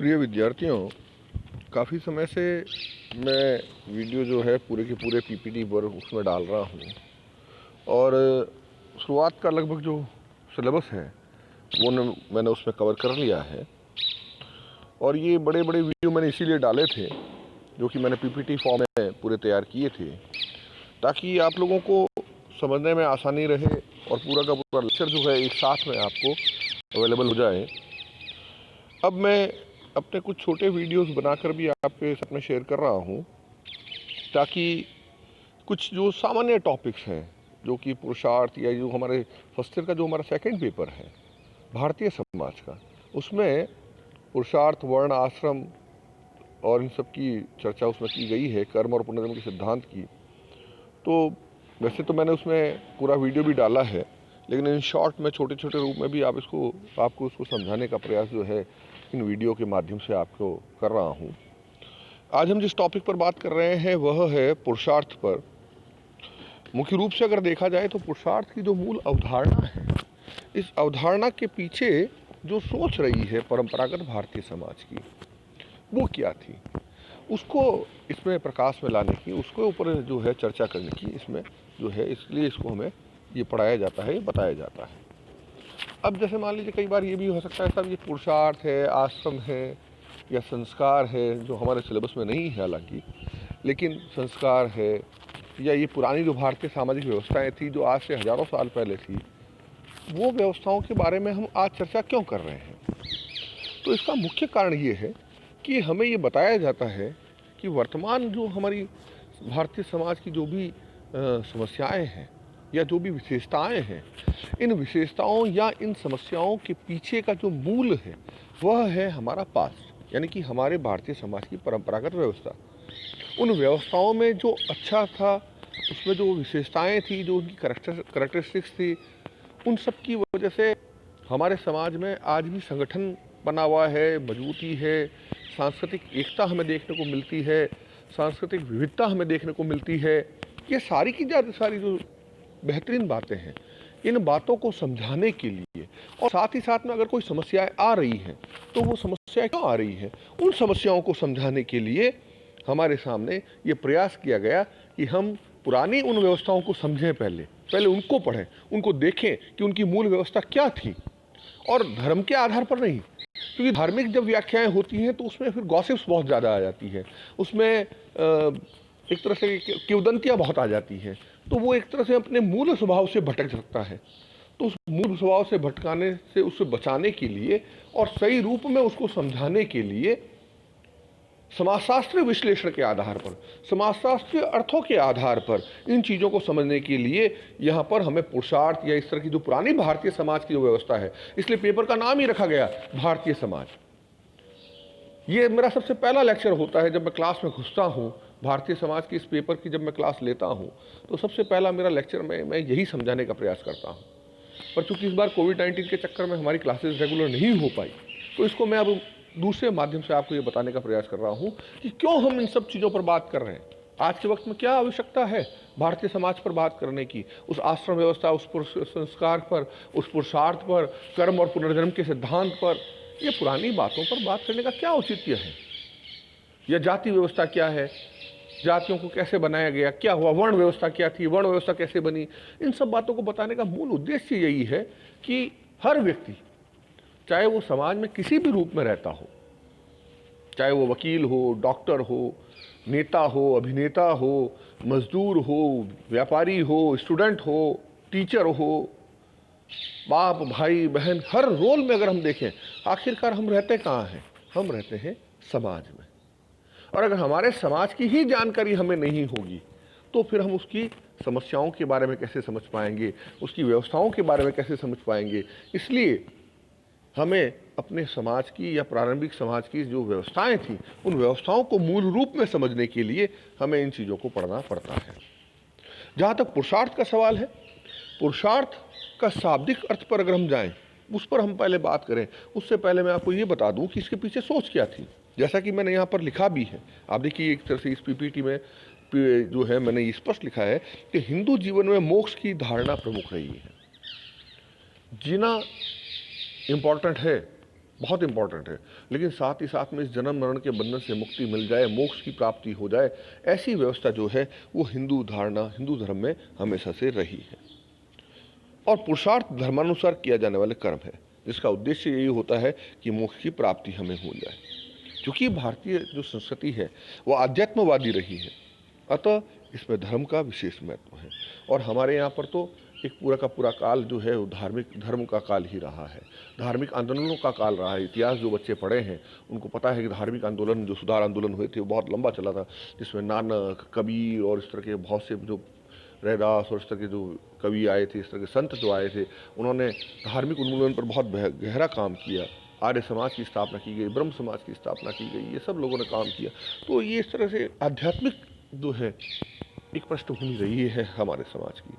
प्रिय विद्यार्थियों, काफ़ी समय से मैं वीडियो जो है पूरे के पूरे पीपीटी पर उसमें डाल रहा हूँ और शुरुआत का लगभग जो सिलेबस है वो मैंने उसमें कवर कर लिया है। और ये बड़े बड़े वीडियो मैंने इसीलिए डाले थे जो कि मैंने पीपीटी फॉर्म में पूरे तैयार किए थे ताकि आप लोगों को समझने में आसानी रहे और पूरा का पूरा लेक्चर जो है एक साथ में आपको अवेलेबल हो जाए। अब मैं अपने कुछ छोटे वीडियोस बनाकर भी आपके साथ में शेयर कर रहा हूँ ताकि कुछ जो सामान्य टॉपिक्स हैं जो कि पुरुषार्थ या जो हमारे फर्स्ट ईयर का जो हमारा सेकंड पेपर है भारतीय समाज का, उसमें पुरुषार्थ, वर्ण, आश्रम और इन सब की चर्चा उसमें की गई है, कर्म और पुनर्जन्म के सिद्धांत की। तो वैसे तो मैंने उसमें पूरा वीडियो भी डाला है, लेकिन इन शॉर्ट में छोटे छोटे रूप में भी आपको उसको समझाने का प्रयास जो है इन वीडियो के माध्यम से आपको कर रहा हूँ। आज हम जिस टॉपिक पर बात कर रहे हैं वह है पुरुषार्थ पर। मुख्य रूप से अगर देखा जाए तो पुरुषार्थ की जो मूल अवधारणा है, इस अवधारणा के पीछे जो सोच रही है परंपरागत भारतीय समाज की, वो क्या थी, उसको इसमें प्रकाश में लाने की, उसके ऊपर जो है चर्चा करने की इसमें जो है, इसलिए इसको हमें ये पढ़ाया जाता है, ये बताया जाता है। अब जैसे मान लीजिए कई बार ये भी हो सकता है साहब ये पुरुषार्थ है, आश्रम है या संस्कार है, जो हमारे सिलेबस में नहीं है हालांकि, लेकिन संस्कार है या ये पुरानी जो भारतीय सामाजिक व्यवस्थाएं थी जो आज से हजारों साल पहले थी, वो व्यवस्थाओं के बारे में हम आज चर्चा क्यों कर रहे हैं। तो इसका मुख्य कारण ये है कि हमें ये बताया जाता है कि वर्तमान जो हमारी भारतीय समाज की जो भी समस्याएं हैं या जो भी विशेषताएं हैं, इन विशेषताओं या इन समस्याओं के पीछे का जो मूल है वह है हमारा पास्ट, यानी कि हमारे भारतीय समाज की परंपरागत व्यवस्था। उन व्यवस्थाओं में जो अच्छा था, उसमें जो विशेषताएं थी, जो उनकी करेक्टरिस्टिक्स थी, उन सब की वजह से हमारे समाज में आज भी संगठन बना हुआ है, मजबूती है, सांस्कृतिक एकता हमें देखने को मिलती है, सांस्कृतिक विविधता हमें देखने को मिलती है। ये सारी की सारी जो बेहतरीन बातें हैं, इन बातों को समझाने के लिए और साथ ही साथ में अगर कोई समस्याएं आ रही हैं तो वो समस्याएं क्यों आ रही हैं, उन समस्याओं को समझाने के लिए हमारे सामने ये प्रयास किया गया कि हम पुरानी उन व्यवस्थाओं को समझें, पहले उनको पढ़ें, उनको देखें कि उनकी मूल व्यवस्था क्या थी, और धर्म के आधार पर नहीं, क्योंकि धार्मिक जब व्याख्याएं होती हैं तो उसमें फिर गॉसिप्स बहुत ज़्यादा आ जाती है, उसमें एक तरह से किंवदंतियाँ बहुत आ जाती हैं, तो वो एक तरह से अपने मूल स्वभाव से भटक सकता है। तो उस मूल स्वभाव से भटकाने से उससे बचाने के लिए और सही रूप में उसको समझाने के लिए समाजशास्त्रीय विश्लेषण के आधार पर, समाजशास्त्रीय अर्थों के आधार पर इन चीज़ों को समझने के लिए यहाँ पर हमें पुरुषार्थ या इस तरह की जो पुरानी भारतीय समाज की जो व्यवस्था है, इसलिए पेपर का नाम ही रखा गया भारतीय समाज। ये मेरा सबसे पहला लेक्चर होता है जब मैं क्लास में घुसता हूँ, भारतीय समाज की इस पेपर की जब मैं क्लास लेता हूँ तो सबसे पहला मेरा लेक्चर में मैं यही समझाने का प्रयास करता हूँ। पर चूंकि इस बार कोविड-19 के चक्कर में हमारी क्लासेस रेगुलर नहीं हो पाई, तो इसको मैं अब दूसरे माध्यम से आपको ये बताने का प्रयास कर रहा हूँ कि क्यों हम इन सब चीज़ों पर बात कर रहे हैं। आज के वक्त में क्या आवश्यकता है भारतीय समाज पर बात करने की, उस आश्रम व्यवस्था, उस संस्कार पर, उस पुरुषार्थ पर, कर्म और पुनर्जन्म के सिद्धांत पर, ये पुरानी बातों पर बात करने का क्या औचित्य है। या जाति व्यवस्था क्या है, जातियों को कैसे बनाया गया, क्या हुआ, वर्ण व्यवस्था क्या थी, वर्ण व्यवस्था कैसे बनी, इन सब बातों को बताने का मूल उद्देश्य यही है कि हर व्यक्ति, चाहे वो समाज में किसी भी रूप में रहता हो, चाहे वो वकील हो, डॉक्टर हो, नेता हो, अभिनेता हो, मजदूर हो, व्यापारी हो, स्टूडेंट हो, टीचर हो, बाप, भाई, बहन, हर रोल में अगर हम देखें, आखिरकार हम रहते कहाँ हैं, हम रहते हैं समाज में। और अगर हमारे समाज की ही जानकारी हमें नहीं होगी तो फिर हम उसकी समस्याओं के बारे में कैसे समझ पाएंगे, उसकी व्यवस्थाओं के बारे में कैसे समझ पाएंगे। इसलिए हमें अपने समाज की या प्रारंभिक समाज की जो व्यवस्थाएं थी, उन व्यवस्थाओं को मूल रूप में समझने के लिए हमें इन चीज़ों को पढ़ना पड़ता है। जहाँ तक पुरुषार्थ का सवाल है, पुरुषार्थ का शाब्दिक अर्थ पर अगर हम जाएं, उस पर हम पहले बात करें, उससे पहले मैं आपको ये बता दूं कि इसके पीछे सोच क्या थी। जैसा कि मैंने यहाँ पर लिखा भी है, आप देखिए एक तरह से इस पीपीटी में जो है मैंने ये स्पष्ट लिखा है कि हिंदू जीवन में मोक्ष की धारणा प्रमुख रही है। जीना इम्पॉर्टेंट है, बहुत इंपॉर्टेंट है, लेकिन साथ ही साथ में इस जन्म मरण के बंधन से मुक्ति मिल जाए, मोक्ष की प्राप्ति हो जाए, ऐसी व्यवस्था जो है वो हिंदू धारणा, हिंदू धर्म में हमेशा से रही है। और पुरुषार्थ धर्मानुसार किया जाने वाले कर्म है, जिसका उद्देश्य यही होता है कि मोक्ष की प्राप्ति हमें हो जाए। क्योंकि भारतीय जो संस्कृति है वो आध्यात्मवादी रही है, अतः इसमें धर्म का विशेष महत्व है। और हमारे यहाँ पर तो एक पूरा का पूरा काल जो है वो धार्मिक धर्म का काल ही रहा है, धार्मिक आंदोलनों का काल रहा है। इतिहास जो बच्चे पढ़े हैं उनको पता है कि धार्मिक आंदोलन, जो सुधार आंदोलन हुए थे, वो बहुत लंबा चला था, जिसमें नानक, कबीर और इस तरह के बहुत से जो रैदास और इस तरह के जो कवि आए थे, इस तरह के संत जो आए थे, उन्होंने धार्मिक उन्मूलन पर बहुत गहरा काम किया। आर्य समाज की स्थापना की गई, ब्रह्म समाज की स्थापना की गई, ये सब लोगों ने काम किया। तो ये इस तरह से आध्यात्मिक जो है एक पृष्ठभूमि रही है हमारे समाज की।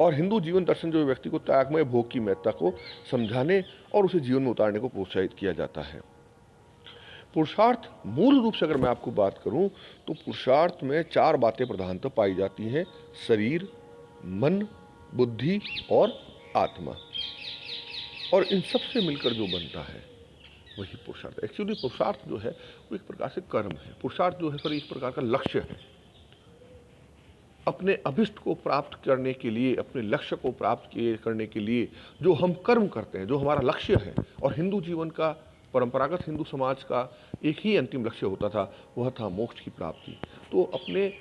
और हिंदू जीवन दर्शन जो व्यक्ति को त्यागमय भोग की महत्ता को समझाने और उसे जीवन में उतारने को प्रोत्साहित किया जाता है। पुरुषार्थ मूल रूप से अगर मैं आपको बात करूं तो पुरुषार्थ में 4 बातें प्रधानतः पाई जाती हैं: शरीर, मन, बुद्धि और आत्मा। और इन सब से मिलकर जो बनता है वही पुरुषार्थ। एक्चुअली पुरुषार्थ जो है वो एक प्रकार से कर्म है। पुरुषार्थ जो है सर एक प्रकार का लक्ष्य है। अपने अभिष्ट को प्राप्त करने के लिए, अपने लक्ष्य को प्राप्त करने के लिए जो हम कर्म करते हैं, जो हमारा लक्ष्य है, और हिंदू जीवन का, परंपरागत हिंदू समाज का एक ही अंतिम लक्ष्य होता था, वह था मोक्ष की प्राप्ति। तो अपने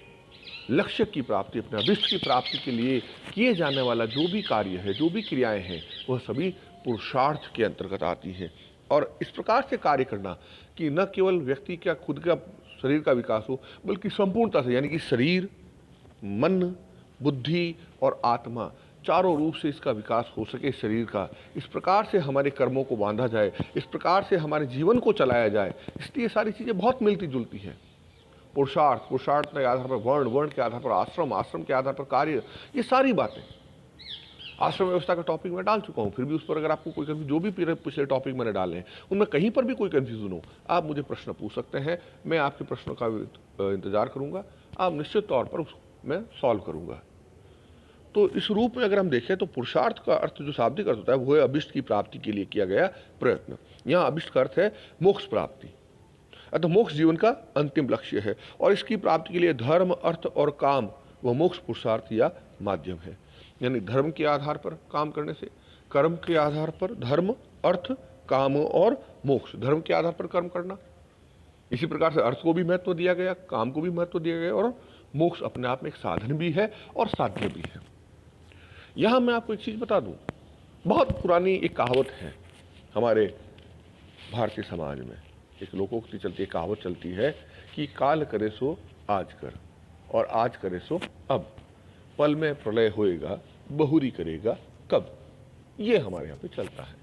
लक्ष्य की प्राप्ति, अपने अभिष्ट की प्राप्ति के लिए किए जाने वाला जो भी कार्य है, जो भी क्रियाएं हैं, वह सभी पुरुषार्थ के अंतर्गत आती हैं। और इस प्रकार से कार्य करना कि न केवल व्यक्ति का खुद का शरीर का विकास हो, बल्कि संपूर्णता से, यानी कि शरीर, मन, बुद्धि और आत्मा, चारों रूप से इसका विकास हो सके शरीर का। इस प्रकार से हमारे कर्मों को बांधा जाए, इस प्रकार से हमारे जीवन को चलाया जाए। इसलिए सारी चीज़ें बहुत मिलती जुलती हैं। पुरुषार्थ, पुरुषार्थ के आधार पर वर्ण, वर्ण के आधार पर आश्रम, आश्रम के आधार पर कार्य, ये सारी बातें। आश्रम व्यवस्था का टॉपिक मैं डाल चुका हूँ, फिर भी उस पर अगर आपको कोई कन्फ्यूजन, जो भी पिछले टॉपिक मैंने डाले हैं उनमें कहीं पर भी कोई कन्फ्यूजन हो, आप मुझे प्रश्न पूछ सकते हैं। मैं आपके प्रश्नों का इंतजार करूँगा, आप निश्चित तौर पर उसको मैं सॉल्व करूँगा। तो इस रूप में अगर हम देखें तो पुरुषार्थ का अर्थ जो शाब्दिक अर्थ होता है वो है अभिष्ट की प्राप्ति के लिए किया गया प्रयत्न। यहाँ अभिष्ट का अर्थ है मोक्ष प्राप्ति, अतः मोक्ष जीवन का अंतिम लक्ष्य है। और इसकी प्राप्ति के लिए धर्म, अर्थ और काम वह मोक्ष पुरुषार्थ या माध्यम है। यानी धर्म के आधार पर काम करने से, कर्म के आधार पर धर्म, अर्थ, काम और मोक्ष, धर्म के आधार पर कर्म करना। इसी प्रकार से अर्थ को भी महत्व दिया गया, काम को भी महत्व दिया गया, और मोक्ष अपने आप में एक साधन भी है और साध्य भी है। यहां मैं आपको एक चीज बता दूं, बहुत पुरानी एक कहावत है हमारे भारतीय समाज में, एक लोकोक्ति चलती है, कहावत चलती है कि काल करे सो आज कर और आज करे सो अब, पल में प्रलय होएगा बहुरी करेगा कब। ये हमारे यहाँ पे चलता है।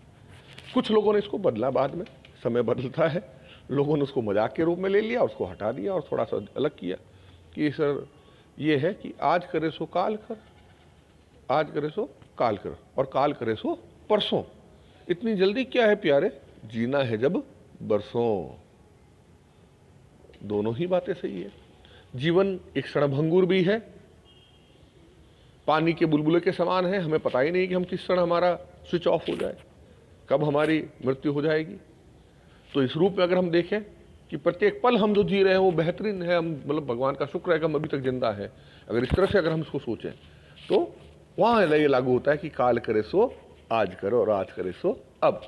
कुछ लोगों ने इसको बदला, बाद में समय बदलता है, लोगों ने उसको मजाक के रूप में ले लिया, उसको हटा दिया और थोड़ा सा अलग किया कि सर ये है कि आज करे सो काल कर, आज करे सो काल कर और काल करे सो परसों। इतनी जल्दी क्या है प्यारे, जीना है जब बरसों। दोनों ही बातें सही है। जीवन एक क्षणभंगुर भी है, पानी के बुलबुले के समान है। हमें पता ही नहीं कि हम किस क्षण हमारा स्विच ऑफ हो जाए, कब हमारी मृत्यु हो जाएगी। तो इस रूप में अगर हम देखें कि प्रत्येक पल हम जो जी रहे हैं वो बेहतरीन है, हम मतलब भगवान का शुक्र है कि हम अभी तक जिंदा है। अगर इस तरह से अगर हम इसको सोचें तो वहां ये लागू होता है कि काल करे सो आज करो और आज करे सो अब,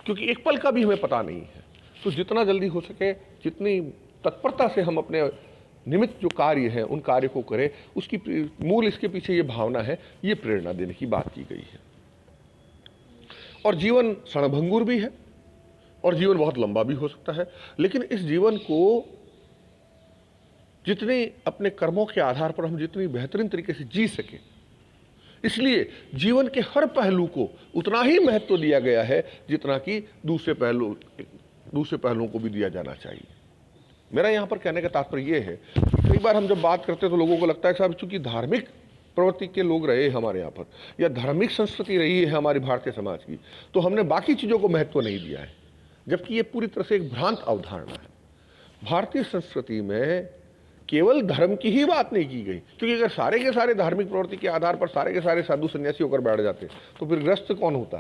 क्योंकि एक पल का भी हमें पता नहीं है। तो जितना जल्दी हो सके, जितनी तत्परता से हम अपने निमित्त जो कार्य है उन कार्य को करें, उसकी मूल इसके पीछे ये भावना है, ये प्रेरणा देने की बात की गई है। और जीवन क्षणभंगुर भी है और जीवन बहुत लंबा भी हो सकता है, लेकिन इस जीवन को जितने अपने कर्मों के आधार पर हम जितनी बेहतरीन तरीके से जी सके, इसलिए जीवन के हर पहलू को उतना ही महत्व दिया गया है जितना कि दूसरे पहलुओं को भी दिया जाना चाहिए। मेरा यहाँ पर कहने का तात्पर्य यह है कि कई बार हम जब बात करते हैं तो लोगों को लगता है साहब चूंकि धार्मिक प्रवृत्ति के लोग रहे हमारे यहाँ पर, या धार्मिक संस्कृति रही है हमारी भारतीय समाज की, तो हमने बाकी चीज़ों को महत्व नहीं दिया है, जबकि ये पूरी तरह से एक भ्रांत अवधारणा है। भारतीय संस्कृति में केवल धर्म की ही बात नहीं की गई, क्योंकि अगर सारे के सारे धार्मिक प्रवृत्ति के आधार पर सारे के सारे साधु सन्यासी होकर बैठ जाते तो फिर ग्रस्त कौन होता।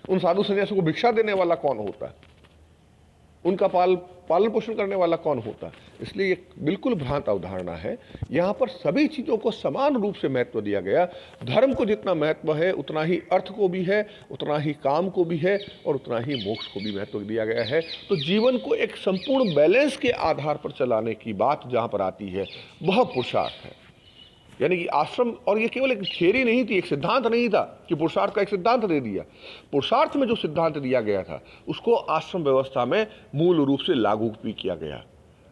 उन साधु संन्यासियों को भिक्षा देने वाला कौन होता है? उनका पालन पोषण करने वाला कौन होता है? इसलिए ये बिल्कुल भ्रांत अवधारणा है। यहाँ पर सभी चीज़ों को समान रूप से महत्व दिया गया। धर्म को जितना महत्व है उतना ही अर्थ को भी है, उतना ही काम को भी है और उतना ही मोक्ष को भी महत्व दिया गया है। तो जीवन को एक संपूर्ण बैलेंस के आधार पर चलाने की बात जहाँ पर आती है वह पुरुषार्थ है। यानी कि आश्रम, और ये केवल एक थियरी नहीं थी, एक सिद्धांत नहीं था कि पुरुषार्थ का एक सिद्धांत दे दिया। पुरुषार्थ में जो सिद्धांत दिया गया था उसको आश्रम व्यवस्था में मूल रूप से लागू भी किया गया।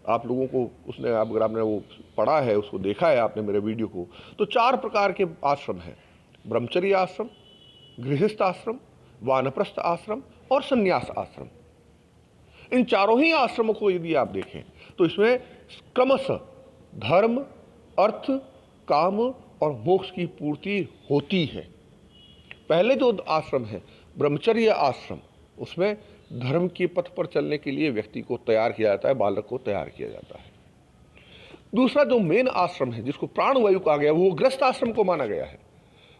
आप लोगों को उसने, अगर आपने वो पढ़ा है, उसको देखा है आपने मेरे वीडियो को, तो 4 प्रकार के आश्रम हैं: ब्रह्मचर्य आश्रम, गृहस्थ आश्रम, वानप्रस्थ आश्रम और संन्यास आश्रम। इन चारों ही आश्रमों को यदि आप देखें तो इसमें क्रमशः धर्म, अर्थ, काम और मोक्ष की पूर्ति होती है। पहले जो आश्रम है ब्रह्मचर्य आश्रम, उसमें धर्म के पथ पर चलने के लिए व्यक्ति को तैयार किया जाता है, बालक को तैयार किया जाता है। दूसरा जो मेन आश्रम है जिसको प्राणवायु कहा गया वो गृहस्थ आश्रम को माना गया है।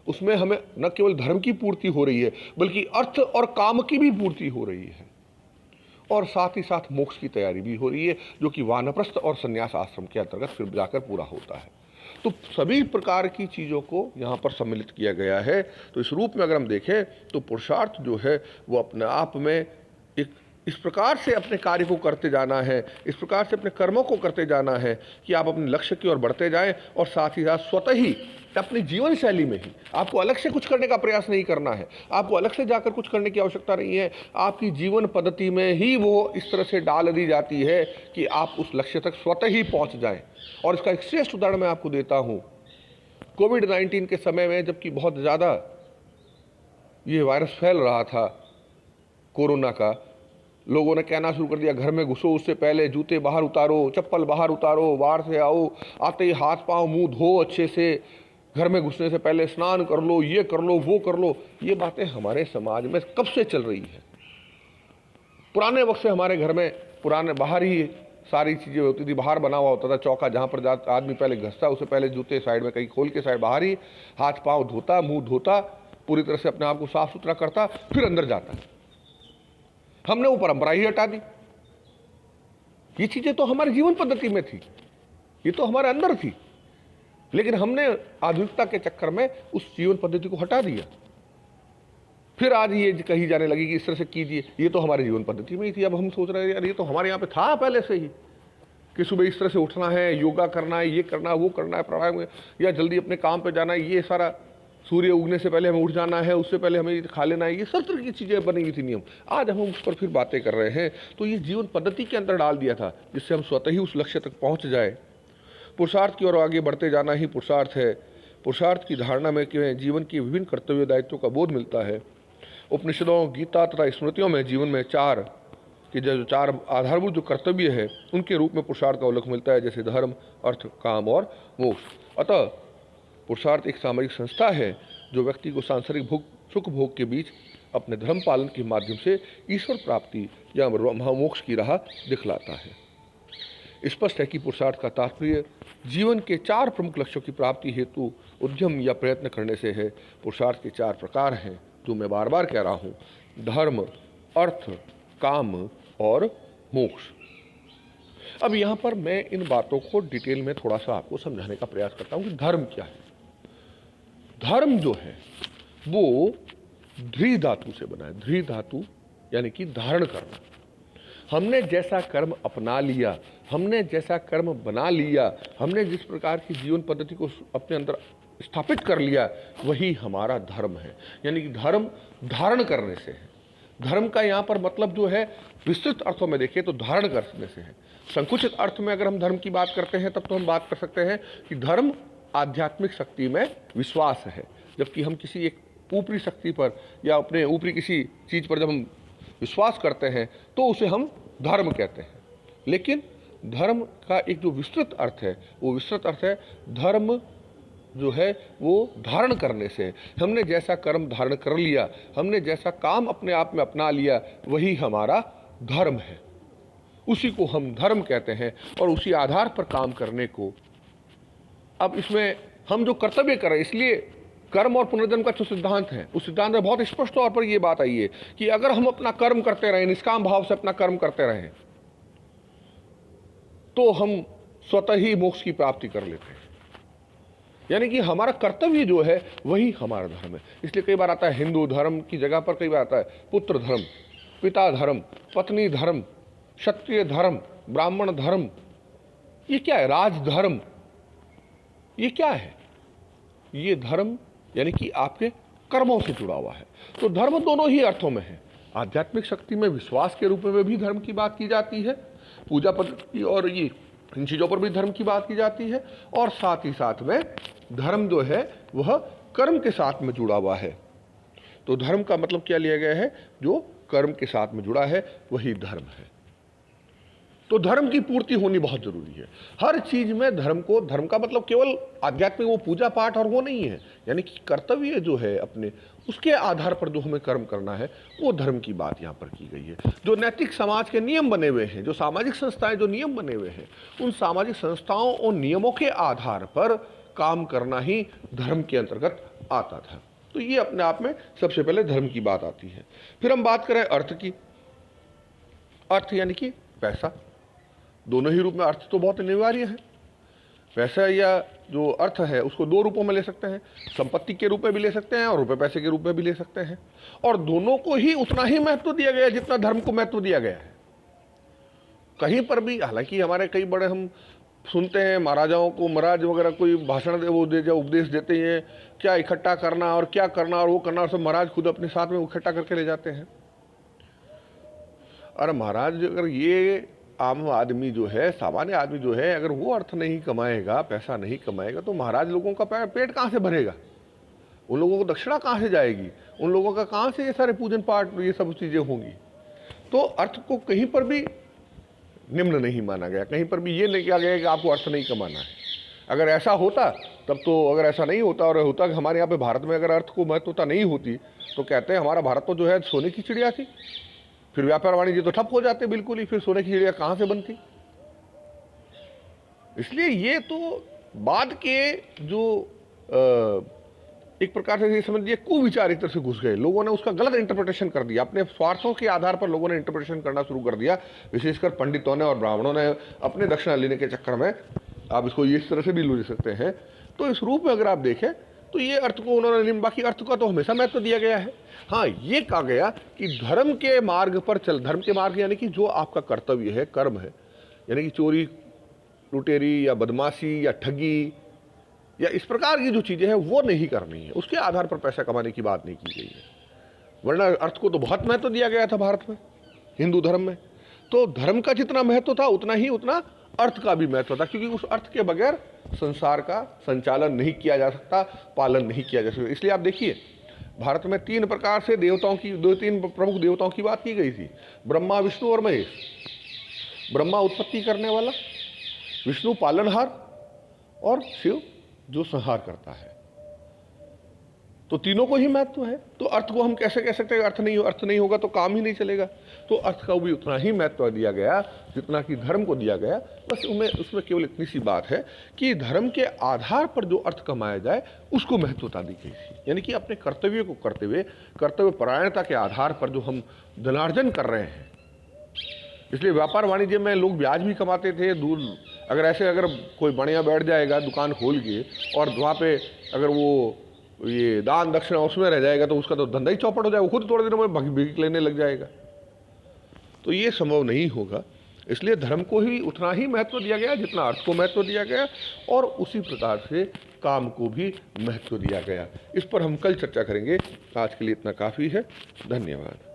उसमें हमें न केवल धर्म की पूर्ति हो रही है बल्कि अर्थ और काम की भी पूर्ति हो रही है और साथ ही साथ मोक्ष की तैयारी भी हो रही है, जो कि वानप्रस्थ और संन्यास आश्रम के अंतर्गत फिर जाकर पूरा होता है। तो सभी प्रकार की चीज़ों को यहाँ पर सम्मिलित किया गया है। तो इस रूप में अगर हम देखें तो पुरुषार्थ जो है वो अपने आप में एक इस प्रकार से अपने कार्य को करते जाना है, इस प्रकार से अपने कर्मों को करते जाना है कि आप अपने लक्ष्य की ओर बढ़ते जाएं और साथ ही साथ स्वतः ही अपनी जीवन शैली में ही आपको अलग से कुछ करने का प्रयास नहीं करना है, आपको अलग से जाकर कुछ करने की आवश्यकता नहीं है। आपकी जीवन पद्धति में ही वो इस तरह से डाल दी जाती है कि आप उस लक्ष्य तक स्वतः ही पहुंच जाएं। और इसका एक श्रेष्ठ उदाहरण मैं आपको देता हूं। कोविड-19 के समय में जबकि बहुत ज़्यादा ये वायरस फैल रहा था कोरोना का, लोगों ने कहना शुरू कर दिया घर में घुसो, उससे पहले जूते बाहर उतारो, चप्पल बाहर उतारो, बाहर से आओ, आते ही हाथ पांव मुंह धो अच्छे से, घर में घुसने से पहले स्नान कर लो, ये कर लो, वो कर लो। ये बातें हमारे समाज में कब से चल रही है? पुराने वक्त से हमारे घर में पुराने बाहर ही सारी चीज़ें होती थी, बाहर बना हुआ होता था चौका, जहाँ पर आदमी पहले घसता, उससे पहले जूते साइड में कहीं खोल के साइड बाहर ही हाथ पाँव धोता, मुँह धोता, पूरी तरह से अपने आप को साफ सुथरा करता, फिर अंदर जाता। हमने वो परंपरा ही हटा दी। ये चीज़ें तो हमारी जीवन पद्धति में थी, ये तो हमारे अंदर थी, लेकिन हमने आधुनिकता के चक्कर में उस जीवन पद्धति को हटा दिया। फिर आज ये कही जाने लगी कि इस तरह से कीजिए, ये तो हमारे जीवन पद्धति में ही थी। अब हम सोच रहे हैं यार ये तो हमारे यहाँ पे था पहले से ही कि सुबह इस तरह से उठना है, योगा करना है, ये करना है, वो करना है, प्राणायाम, या जल्दी अपने काम पे जाना है, ये सारा सूर्य उगने से पहले हमें उठ जाना है, उससे पहले हमें खा लेना है, ये सब तरह की चीज़ें बनी हुई थी नियम। आज हम उस पर फिर बातें कर रहे हैं। तो ये जीवन पद्धति के अंदर डाल दिया था जिससे हम स्वतः ही उस लक्ष्य तक पहुँच जाए। पुरुषार्थ की ओर आगे बढ़ते जाना ही पुरुषार्थ है। पुरुषार्थ की धारणा में जीवन की विभिन्न कर्तव्य दायित्वों का बोध मिलता है। उपनिषदों, गीता तथा स्मृतियों में जीवन में जो चार आधारभूत जो कर्तव्य है उनके रूप में पुरुषार्थ का उल्लेख मिलता है, जैसे धर्म, अर्थ, काम और मोक्ष। अतः पुरुषार्थ एक सामाजिक संस्था है जो व्यक्ति को सांसारिक सुख भोग के बीच अपने धर्म पालन के माध्यम से ईश्वर प्राप्ति या महामोक्ष की राह दिखलाता है। स्पष्ट है कि पुरुषार्थ का तात्पर्य जीवन के 4 प्रमुख लक्ष्यों की प्राप्ति हेतु उद्यम या प्रयत्न करने से है। पुरुषार्थ के 4 प्रकार हैं जो मैं बार बार कह रहा हूँ: धर्म, अर्थ, काम और मोक्ष। अब यहाँ पर मैं इन बातों को डिटेल में थोड़ा सा आपको समझाने का प्रयास करता हूँ कि धर्म क्या है। धर्म जो है वो ध्री धातु से बना है। ध्री धातु यानी कि धारण करना। हमने जैसा कर्म अपना लिया, हमने जैसा कर्म बना लिया, हमने जिस प्रकार की जीवन पद्धति को अपने अंदर स्थापित कर लिया, वही हमारा धर्म है। यानी कि धर्म धारण करने से है। धर्म का यहाँ पर मतलब जो है विस्तृत अर्थों में देखें तो धारण करने से है। संकुचित अर्थ में अगर हम धर्म की बात करते हैं तब तो हम बात कर सकते हैं कि धर्म आध्यात्मिक शक्ति में विश्वास है। जबकि हम किसी एक ऊपरी शक्ति पर या अपने ऊपरी किसी चीज़ पर जब हम विश्वास करते हैं तो उसे हम धर्म कहते हैं। लेकिन धर्म का एक जो विस्तृत अर्थ है वो विस्तृत अर्थ है धर्म जो है वो धारण करने से। हमने जैसा कर्म धारण कर लिया, हमने जैसा काम अपने आप में अपना लिया, वही हमारा धर्म है। उसी को हम धर्म कहते हैं और उसी आधार पर काम करने को। अब इसमें हम जो कर्तव्य कर रहे हैं, इसलिए कर्म और पुनर्जन्म का जो सिद्धांत है, उस सिद्धांत में बहुत स्पष्ट तौर पर यह बात आई है कि अगर हम अपना कर्म करते रहें, निष्काम भाव से अपना कर्म करते रहें, तो हम स्वतः ही मोक्ष की प्राप्ति कर लेते हैं। यानी कि हमारा कर्तव्य जो है वही हमारा धर्म है। इसलिए कई बार आता है हिंदू धर्म की जगह पर कई बार आता है पुत्र धर्म, पिता धर्म, पत्नी धर्म, क्षत्रिय धर्म, ब्राह्मण धर्म। ये क्या है? राजधर्म। ये क्या है? ये धर्म यानी कि आपके कर्मों से जुड़ा हुआ है। तो धर्म दोनों ही अर्थों में है। आध्यात्मिक शक्ति में विश्वास के रूप में भी धर्म की बात की जाती है, पूजा पद्धति और ये इन चीज़ों पर भी धर्म की बात की जाती है, और साथ ही साथ में धर्म जो है वह कर्म के साथ में जुड़ा हुआ है। तो धर्म का मतलब क्या लिया गया है? जो कर्म के साथ में जुड़ा है वही धर्म है। तो धर्म की पूर्ति होनी बहुत जरूरी है हर चीज में। धर्म का मतलब केवल आध्यात्मिक वो पूजा पाठ और वो नहीं है, यानी कि कर्तव्य जो है अपने, उसके आधार पर जो हमें कर्म करना है, वो धर्म की बात यहाँ पर की गई है। जो नैतिक समाज के नियम बने हुए हैं, जो सामाजिक संस्थाएं जो नियम बने हुए हैं, उन सामाजिक संस्थाओं और नियमों के आधार पर काम करना ही धर्म के अंतर्गत आता था। तो ये अपने आप में सबसे पहले धर्म की बात आती है। फिर हम बात करें अर्थ की। अर्थ यानी कि पैसा। दोनों ही रूप में अर्थ तो बहुत अनिवार्य है। पैसा या जो अर्थ है उसको दो रूपों में ले सकते हैं, संपत्ति के रूप में भी ले सकते हैं और रुपए पैसे के रूप में भी ले सकते हैं। और दोनों को ही उतना ही महत्व दिया गया है जितना धर्म को महत्व दिया गया है। कहीं पर भी, हालांकि हमारे कई बड़े हम सुनते हैं महाराजाओं को, महाराज वगैरह कोई भाषण दे, वो उपदेश देते हैं क्या इकट्ठा करना और क्या करना और वो करना, और सब महाराज खुद अपने साथ में इकट्ठा करके ले जाते हैं। अरे महाराज, अगर ये आम आदमी जो है, सामान्य आदमी जो है, अगर वो अर्थ नहीं कमाएगा, पैसा नहीं कमाएगा, तो महाराज लोगों का पेट कहाँ से भरेगा? उन लोगों को दक्षिणा कहाँ से जाएगी? उन लोगों का कहाँ से ये सारे पूजन पाठ ये सब चीज़ें होंगी? तो अर्थ को कहीं पर भी निम्न नहीं माना गया, कहीं पर भी ये नहीं किया गया कि आपको अर्थ नहीं कमाना है। अगर ऐसा होता तब तो, अगर ऐसा नहीं होता और होता कि हमारे यहाँ पे भारत में अगर अर्थ को महत्वता नहीं होती, तो कहते हैं हमारा भारत तो जो है सोने की चिड़िया थी, फिर व्यापार वाणिज्य तो ठप हो जाते बिल्कुल ही, फिर सोने की चिड़िया कहाँ से बनती? इसलिए ये तो बाद के जो एक प्रकार से समझिए कुविचार एक तरह से घुस गए, लोगों ने उसका गलत इंटरप्रिटेशन कर दिया, अपने स्वार्थों के आधार पर लोगों ने इंटरप्रिटेशन करना शुरू कर दिया। विशेषकर पंडितों ने और ब्राह्मणों ने अपने दक्षिणा लेने के चक्कर में, आप इसको इस तरह से भी ले सकते हैं। तो इस रूप में अगर आप देखें तो ये अर्थ को उन्होंने, बाकी अर्थ का तो हमेशा महत्व दिया गया है। हाँ, ये कहा गया कि धर्म के मार्ग पर चल, धर्म के मार्ग यानी कि जो आपका कर्तव्य है, कर्म है, यानी कि चोरी, लुटेरी या बदमाशी या ठगी या इस प्रकार की जो चीज़ें हैं वो नहीं करनी है, उसके आधार पर पैसा कमाने की बात नहीं की गई है। वरना अर्थ को तो बहुत महत्व दिया गया था भारत में, हिंदू धर्म में। तो धर्म का जितना महत्व था उतना अर्थ का भी महत्व था, क्योंकि उस अर्थ के बगैर संसार का संचालन नहीं किया जा सकता, पालन नहीं किया जा सकता। इसलिए आप देखिए भारत में 3 प्रकार से देवताओं की, 2-3 प्रमुख देवताओं की बात की गई थी, ब्रह्मा, विष्णु और महेश। ब्रह्मा उत्पत्ति करने वाला, विष्णु पालनहार और शिव जो संहार करता है। तो तीनों को ही महत्व है। तो अर्थ को हम कैसे कह सकते हैं अर्थ नहीं होगा तो काम ही नहीं चलेगा। तो अर्थ का भी उतना ही महत्व दिया गया जितना कि धर्म को दिया गया। बस उसमें केवल इतनी सी बात है कि धर्म के आधार पर जो अर्थ कमाया जाए उसको महत्वता दी गई थी, यानी कि अपने कर्तव्य को करते हुए, कर्तव्य परायणता के आधार पर जो हम धनार्जन कर रहे हैं। इसलिए व्यापार वाणिज्य में लोग ब्याज भी कमाते थे दूर। अगर कोई बढ़िया बैठ जाएगा दुकान खोल के और वहाँ पे अगर वो ये दान दक्षिणा उसमें रह जाएगा तो उसका तो धंधा ही चौपट हो जाएगा, वो खुद थोड़े दिनों में भीख लेने लग जाएगा। तो ये संभव नहीं होगा। इसलिए धर्म को ही उतना ही महत्व दिया गया जितना अर्थ को महत्व दिया गया, और उसी प्रकार से काम को भी महत्व दिया गया। इस पर हम कल चर्चा करेंगे। आज के लिए इतना काफ़ी है। धन्यवाद।